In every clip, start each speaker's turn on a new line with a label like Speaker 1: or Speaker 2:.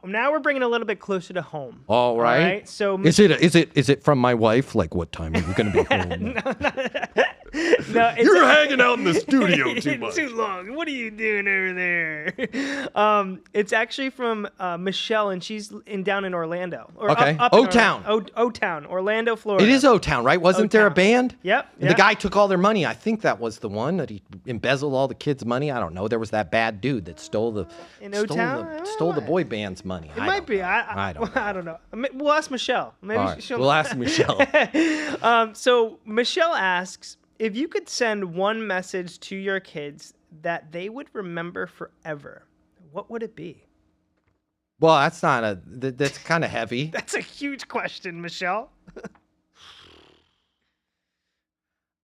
Speaker 1: now we're bringing it a little bit closer to home.
Speaker 2: All right.
Speaker 1: So
Speaker 2: is it from my wife? Like, what time are you going to be home?
Speaker 1: No,
Speaker 2: You're hanging out in the studio too much.
Speaker 1: Too long. What are you doing over there? It's actually from Michelle, and she's down in Orlando.
Speaker 2: Okay.
Speaker 1: Up in
Speaker 2: O-Town.
Speaker 1: O-Town, Orlando, Florida.
Speaker 2: It is O-Town, right? Wasn't there a band?
Speaker 1: Yep.
Speaker 2: And the guy took all their money. I think that was the one that he embezzled all the kids' money. I don't know. There was that bad dude that stole the boy band's money.
Speaker 1: It might be.
Speaker 2: I don't know.
Speaker 1: I don't know. We'll ask Michelle. Maybe
Speaker 2: We'll ask Michelle.
Speaker 1: So Michelle asks, if you could send one message to your kids that they would remember forever, what would it be?
Speaker 2: Well, that's kind of heavy.
Speaker 1: That's a huge question, Michelle.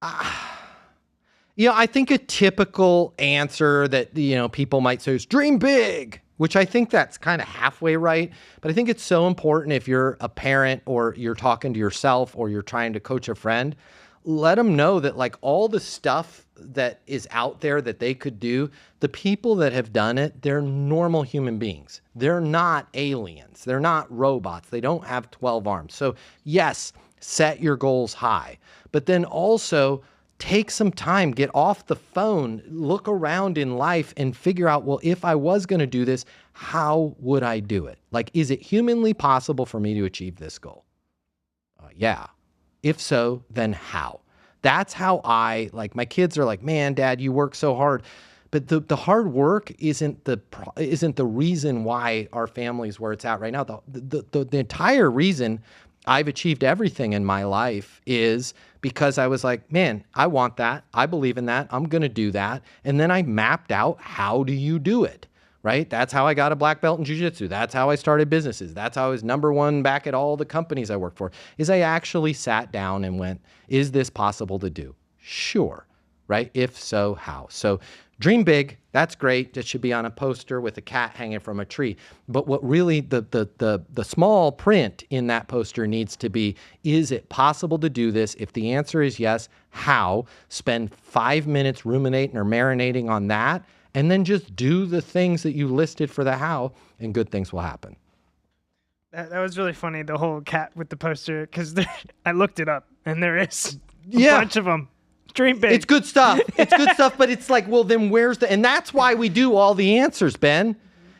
Speaker 2: I think a typical answer that, people might say is dream big, which I think that's kind of halfway right. But I think it's so important if you're a parent or you're talking to yourself or you're trying to coach a friend, let them know that like all the stuff that is out there that they could do, the people that have done it, they're normal human beings. They're not aliens. They're not robots. They don't have 12 arms. So yes, set your goals high, but then also take some time, get off the phone, look around in life and figure out, well, if I was going to do this, how would I do it? Like, is it humanly possible for me to achieve this goal? Yeah. If so, then how? That's how my kids are like, man, Dad, you work so hard. But the hard work isn't the reason why our family's where it's at right now. The entire reason I've achieved everything in my life is because I was like, man, I want that. I believe in that. I'm going to do that. And then I mapped out, how do you do it? Right? That's how I got a black belt in jiu-jitsu. That's how I started businesses. That's how I was number one back at all the companies I worked for, is I actually sat down and went, is this possible to do? Sure. Right? If so, how? So dream big. That's great. That should be on a poster with a cat hanging from a tree. But what really the small print in that poster needs to be, is it possible to do this? If the answer is yes, how? Spend 5 minutes ruminating or marinating on that. And then just do the things that you listed for the how, and good things will happen.
Speaker 1: That was really funny, the whole cat with the poster, because I looked it up, and there is a bunch of them. Dream big.
Speaker 2: It's good stuff. It's good stuff, but it's like, well, then where's and that's why we do all the answers, Ben,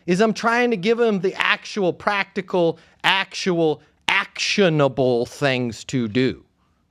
Speaker 2: is I'm trying to give them the actual practical, actionable things to do.